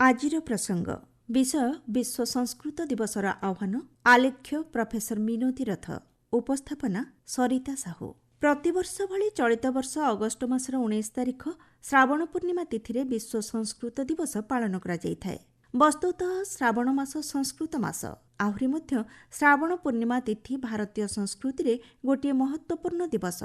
ଆଜିର ପ୍ରସଙ୍ଗ ବିଷୟ ବିଶ୍ୱ ସଂସ୍କୃତ ଦିବସର ଆହ୍ୱାନ ଆଲେଖ୍ୟ ପ୍ରଫେସର ମିନୋତି ରଥ ଉପସ୍ଥାପନା ସରିତା ସାହୁ। ପ୍ରତିବର୍ଷ ଭଳି ଚଳିତ ବର୍ଷ ଅଗଷ୍ଟ ମାସର 19 ତାରିଖ ଶ୍ରାବଣ ପୂର୍ଣ୍ଣିମା ତିଥିରେ ବିଶ୍ୱ ସଂସ୍କୃତ ଦିବସ ପାଳନ କରାଯାଇଥାଏ। ବସ୍ତୁତଃ ଶ୍ରାବଣ ମାସ ସଂସ୍କୃତ ମାସ। ଆହୁରି ମଧ୍ୟ ଶ୍ରାବଣ ପୂର୍ଣ୍ଣିମା ତିଥି ଭାରତୀୟ ସଂସ୍କୃତିରେ ଗୋଟିଏ ମହତ୍ତ୍ୱପୂର୍ଣ୍ଣ ଦିବସ।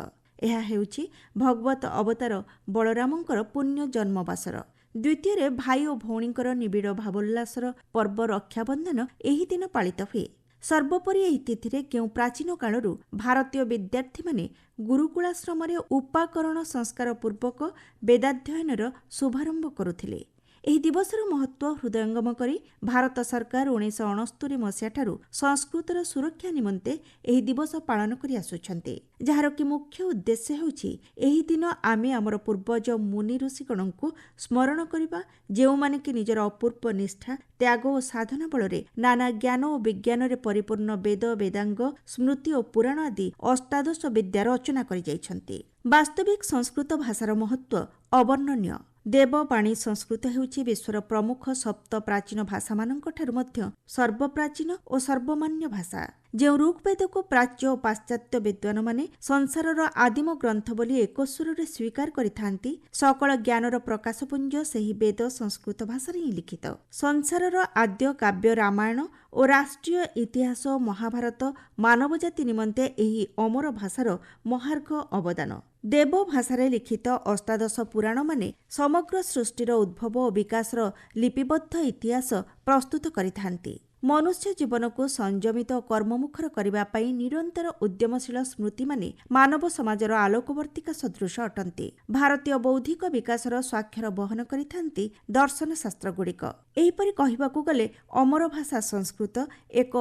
ଏହା ହେଉଛି ଭଗବତ ଅବତାର ବଳରାମଙ୍କର ପୁଣ୍ୟ ଜନ୍ମବାସର। ଦ୍ୱିତୀୟରେ ଭାଇ ଓ ଭଉଣୀଙ୍କର ନିବିଡ଼ ଭାବୋଲ୍ଲାସର ପର୍ବ ରକ୍ଷାବନ୍ଧନ ଏହି ଦିନ ପାଳିତ ହୁଏ। ସର୍ବୋପରି ଏହି ତିଥିରେ କେଉଁ ପ୍ରାଚୀନ କାଳରୁ ଭାରତୀୟ ବିଦ୍ୟାର୍ଥୀମାନେ ଗୁରୁକୁଳାଶ୍ରମରେ ଉପାକରଣ ସଂସ୍କାର ପୂର୍ବକ ବେଦାଧ୍ୟୟନର ଶୁଭାରମ୍ଭ କରୁଥିଲେ। ଏହି ଦିବସର ମହତ୍ତ୍ୱ ହୃଦୟଙ୍ଗମ କରି ଭାରତ ସରକାର 1969 ମସିହାଠାରୁ ସଂସ୍କୃତର ସୁରକ୍ଷା ନିମନ୍ତେ ଏହି ଦିବସ ପାଳନ କରି ଆସୁଛନ୍ତି, ଯାହାର କି ମୁଖ୍ୟ ଉଦ୍ଦେଶ୍ୟ ହେଉଛି ଏହି ଦିନ ଆମେ ଆମର ପୂର୍ବଜ ମୁନି ଋଷିଗଣଙ୍କୁ ସ୍ମରଣ କରିବା, ଯେଉଁମାନେ କି ନିଜର ଅପୂର୍ବ ନିଷ୍ଠା, ତ୍ୟାଗ ଓ ସାଧନା ବଳରେ ନାନା ଜ୍ଞାନ ଓ ବିଜ୍ଞାନରେ ପରିପୂର୍ଣ୍ଣ ବେଦ, ବେଦାଙ୍ଗ, ସ୍ମୃତି ଓ ପୁରାଣ ଆଦି ଅଷ୍ଟାଦଶ ବିଦ୍ୟା ରଚନା କରିଯାଇଛନ୍ତି। ବାସ୍ତବିକ ସଂସ୍କୃତ ଭାଷାର ମହତ୍ତ୍ୱ ଅବର୍ଣ୍ଣନୀୟ। ଦେବବାଣୀ ସଂସ୍କୃତ ହେଉଛି ବିଶ୍ୱର ପ୍ରମୁଖ ସପ୍ତ ପ୍ରାଚୀନ ଭାଷାମାନଙ୍କଠାରୁ ମଧ୍ୟ ସର୍ବପ୍ରାଚୀନ ଓ ସର୍ବମାନ୍ୟ ଭାଷା। ଯେଉଁ ଋଗ୍ବେଦକୁ ପ୍ରାଚ୍ୟ ଓ ପାଶ୍ଚାତ୍ୟ ବିଦ୍ୱାନମାନେ ସଂସାରର ଆଦିମ ଗ୍ରନ୍ଥ ବୋଲି ଏକସ୍ୱରରେ ସ୍ୱୀକାର କରିଥାନ୍ତି, ସକଳ ଜ୍ଞାନର ପ୍ରକାଶପୁଞ୍ଜ ସେହି ବେଦ ସଂସ୍କୃତ ଭାଷାରେ ହିଁ ଲିଖିତ। ସଂସାରର ଆଦ୍ୟ କାବ୍ୟ ରାମାୟଣ ଓ ରାଷ୍ଟ୍ରୀୟ ଇତିହାସ ମହାଭାରତ ମାନବଜାତି ନିମନ୍ତେ ଏହି ଅମର ଭାଷାର ମହାର୍ଘ ଅବଦାନ। ଦେବ ଭାଷାରେ ଲିଖିତ ଅଷ୍ଟାଦଶ ପୁରାଣମାନେ ସମଗ୍ର ସୃଷ୍ଟିର ଉଦ୍ଭବ ଓ ବିକାଶର ଲିପିବଦ୍ଧ ଇତିହାସ ପ୍ରସ୍ତୁତ କରିଥାନ୍ତି। ମନୁଷ୍ୟ ଜୀବନକୁ ସଂଯମିତ ଓ କର୍ମମୁଖର କରିବା ପାଇଁ ନିରନ୍ତର ଉଦ୍ୟମଶୀଳ ସ୍ମୃତିମାନେ ମାନବ ସମାଜର ଆଲୋକବର୍ତ୍ତିକା ସଦୃଶ ଅଟନ୍ତି। ଭାରତୀୟ ବୌଦ୍ଧିକ ବିକାଶର ସ୍ୱାକ୍ଷର ବହନ କରିଥାନ୍ତି ଦର୍ଶନ ଶାସ୍ତ୍ରଗୁଡ଼ିକ। ଏହିପରି କହିବାକୁ ଗଲେ ଅମର ଭାଷା ସଂସ୍କୃତ ଏକ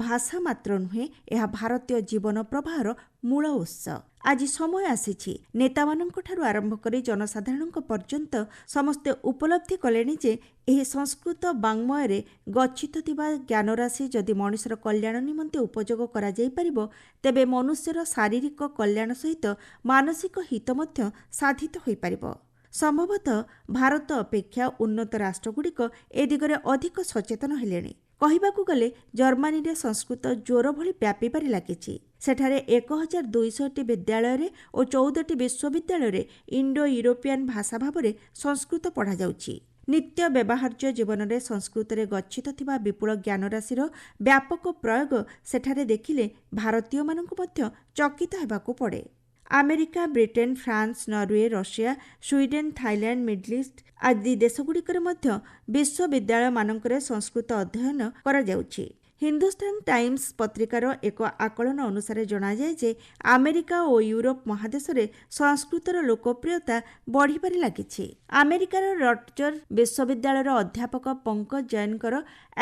ଭାଷା ମାତ୍ର ନୁହେଁ, ଏହା ଭାରତୀୟ ଜୀବନ ପ୍ରବାହର ମୂଳ ଉତ୍ସ। ଆଜି ସମୟ ଆସିଛି, ନେତାମାନଙ୍କଠାରୁ ଆରମ୍ଭ କରି ଜନସାଧାରଣଙ୍କ ପର୍ଯ୍ୟନ୍ତ ସମସ୍ତେ ଉପଲବ୍ଧି କଲେଣି ଯେ ଏହି ସଂସ୍କୃତ ବାଙ୍ଗ୍ମୟରେ ଗଚ୍ଛିତ ଥିବା ଜ୍ଞାନରାଶି ଯଦି ମଣିଷର କଲ୍ୟାଣ ନିମନ୍ତେ ଉପଯୋଗ କରାଯାଇପାରିବ, ତେବେ ମନୁଷ୍ୟର ଶାରୀରିକ କଲ୍ୟାଣ ସହିତ ମାନସିକ ହିତ ମଧ୍ୟ ସାଧିତ ହୋଇପାରିବ। ସମ୍ଭବତଃ ଭାରତ ଅପେକ୍ଷା ଉନ୍ନତ ରାଷ୍ଟ୍ରଗୁଡ଼ିକ ଏ ଦିଗରେ ଅଧିକ ସଚେତନ ହେଲେଣି। କହିବାକୁ ଗଲେ ଜର୍ମାନୀରେ ସଂସ୍କୃତ ଜ୍ୱର ଭଳି ବ୍ୟାପିବାରେ ଲାଗିଛି। ସେଠାରେ 1200ଟି ବିଦ୍ୟାଳୟରେ ଓ 14ଟି ବିଶ୍ୱବିଦ୍ୟାଳୟରେ ଇଣ୍ଡୋ ୟୁରୋପିଆନ୍ ଭାଷା ଭାବରେ ସଂସ୍କୃତ ପଢ଼ାଯାଉଛି। ନିତ୍ୟ ବ୍ୟବହାର୍ଯ୍ୟ ଜୀବନରେ ସଂସ୍କୃତରେ ଗଚ୍ଛିତ ଥିବା ବିପୁଳ ଜ୍ଞାନରାଶିର ବ୍ୟାପକ ପ୍ରୟୋଗ ସେଠାରେ ଦେଖିଲେ ଭାରତୀୟମାନଙ୍କୁ ମଧ୍ୟ ଚକିତ ହେବାକୁ ପଡ଼େ। America, Britain, France, Norway, Russia, Sweden, Thailand, middle east ଆଦି ଦେଶଗୁଡ଼ିକରେ ମଧ୍ୟ ବିଶ୍ୱବିଦ୍ୟାଳୟମାନଙ୍କରେ ସଂସ୍କୃତ ଅଧ୍ୟୟନ କରାଯାଉଛି। ହିନ୍ଦୁସ୍ତାନ ଟାଇମ୍ସ ପତ୍ରିକାର ଏକ ଆକଳନ ଅନୁସାରେ ଜଣାଯାଏ ଯେ ଆମେରିକା ଓ ୟୁରୋପ ମହାଦେଶରେ ସଂସ୍କୃତର ଲୋକପ୍ରିୟତା ବଢ଼ିବାରେ ଲାଗିଛି। ଆମେରିକାର ରଟଜର ବିଶ୍ୱବିଦ୍ୟାଳୟର ଅଧ୍ୟାପକ ପଙ୍କଜ ଜୈନଙ୍କର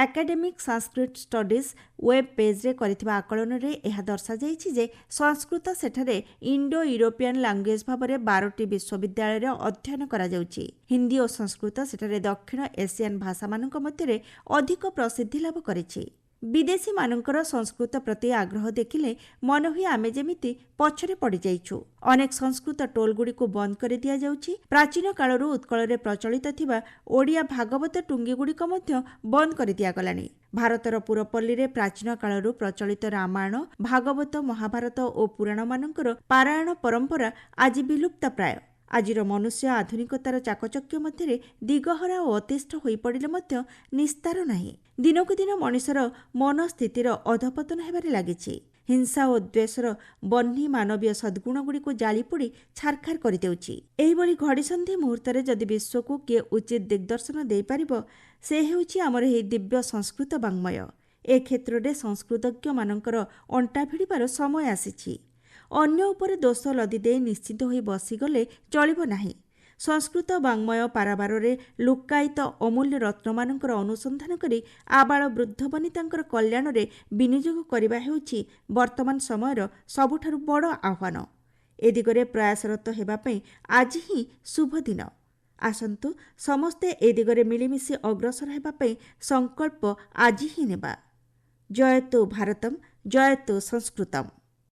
ଏକାଡେମିକ୍ ସାଂସ୍କ୍ରିଟ ଷ୍ଟଡିଜ୍ ୱେବ୍ ପେଜ୍ରେ କରିଥିବା ଆକଳନରେ ଏହା ଦର୍ଶାଯାଇଛି ଯେ ସଂସ୍କୃତ ସେଠାରେ ଇଣ୍ଡୋ ୟୁରୋପିଆନ୍ ଲାଙ୍ଗୁଏଜ୍ ଭାବରେ 12ଟି ବିଶ୍ୱବିଦ୍ୟାଳୟରେ ଅଧ୍ୟୟନ କରାଯାଉଛି। ହିନ୍ଦୀ ଓ ସଂସ୍କୃତ ସେଠାରେ ଦକ୍ଷିଣ ଏସିଆନ୍ ଭାଷାମାନଙ୍କ ମଧ୍ୟରେ ଅଧିକ ପ୍ରସିଦ୍ଧି ଲାଭ କରିଛି। ବିଦେଶୀମାନଙ୍କର ସଂସ୍କୃତ ପ୍ରତି ଆଗ୍ରହ ଦେଖିଲେ ମନେ ହୁଏ ଆମେ ଯେମିତି ପଛରେ ପଡ଼ିଯାଇଛୁ। ଅନେକ ସଂସ୍କୃତ ଟୋଲ୍ଗୁଡ଼ିକୁ ବନ୍ଦ କରି ଦିଆଯାଉଛି। ପ୍ରାଚୀନ କାଳରୁ ଉତ୍କଳରେ ପ୍ରଚଳିତ ଥିବା ଓଡ଼ିଆ ଭାଗବତ ଟୁଙ୍ଗିଗୁଡ଼ିକ ମଧ୍ୟ ବନ୍ଦ କରି ଦିଆଗଲାଣି। ଭାରତର ପୁରପଲ୍ଲୀରେ ପ୍ରାଚୀନ କାଳରୁ ପ୍ରଚଳିତ ରାମାୟଣ, ଭାଗବତ, ମହାଭାରତ ଓ ପୁରାଣମାନଙ୍କର ପାରାୟଣ ପରମ୍ପରା ଆଜି ବିଲୁପ୍ତ ପ୍ରାୟ। ଆଜିର ମନୁଷ୍ୟ ଆଧୁନିକତାର ଚାକଚକ୍ୟ ମଧ୍ୟରେ ଦିଗହରା ଓ ଅତିଷ୍ଠ ହୋଇପଡ଼ିଲେ ମଧ୍ୟ ନିସ୍ତାର ନାହିଁ। ଦିନକୁ ଦିନ ମଣିଷର ମନସ୍ଥିତିର ଅଧପତନ ହେବାରେ ଲାଗିଛି। ହିଂସା ଓ ଦ୍ୱେଷର ବହ୍ନି ମାନବୀୟ ସଦ୍ଗୁଣଗୁଡ଼ିକୁ ଜାଳିପୋଡ଼ି ଛାରଖାର କରିଦେଉଛି। ଏହିଭଳି ଘଡ଼ିସନ୍ଧି ମୁହୂର୍ତ୍ତରେ ଯଦି ବିଶ୍ୱକୁ କିଏ ଉଚିତ ଦିଗ୍ଦର୍ଶନ ଦେଇପାରିବ, ସେ ହେଉଛି ଆମର ଏହି ଦିବ୍ୟ ସଂସ୍କୃତ ବାଙ୍ଗ୍ମୟ। ଏ କ୍ଷେତ୍ରରେ ସଂସ୍କୃତଜ୍ଞମାନଙ୍କର ଅଣ୍ଟା ଭିଡ଼ିବାର ସମୟ ଆସିଛି। ଅନ୍ୟ ଉପରେ ଦୋଷ ଲଦି ଦେଇ ନିଶ୍ଚିନ୍ତ ହୋଇ ବସିଗଲେ ଚଳିବ ନାହିଁ। ସଂସ୍କୃତ ବାଙ୍ଗ୍ମୟ ପାରାବାରରେ ଲୁକ୍କାୟିତ ଅମୂଲ୍ୟ ରତ୍ନମାନଙ୍କର ଅନୁସନ୍ଧାନ କରି ଆବାଳ ବୃଦ୍ଧ ବନିତାଙ୍କର କଲ୍ୟାଣରେ ବିନିଯୋଗ କରିବା ହେଉଛି ବର୍ତ୍ତମାନ ସମୟର ସବୁଠାରୁ ବଡ଼ ଆହ୍ୱାନ। ଏ ଦିଗରେ ପ୍ରୟାସରତ ହେବା ପାଇଁ ଆଜି ହିଁ ଶୁଭ ଦିନ। ଆସନ୍ତୁ ସମସ୍ତେ ଏ ଦିଗରେ ମିଳିମିଶି ଅଗ୍ରସର ହେବା ପାଇଁ ସଂକଳ୍ପ ଆଜି ହିଁ ନେବା। ଜୟତୁ ଭାରତମ୍, ଜୟତୁ ସଂସ୍କୃତମ୍।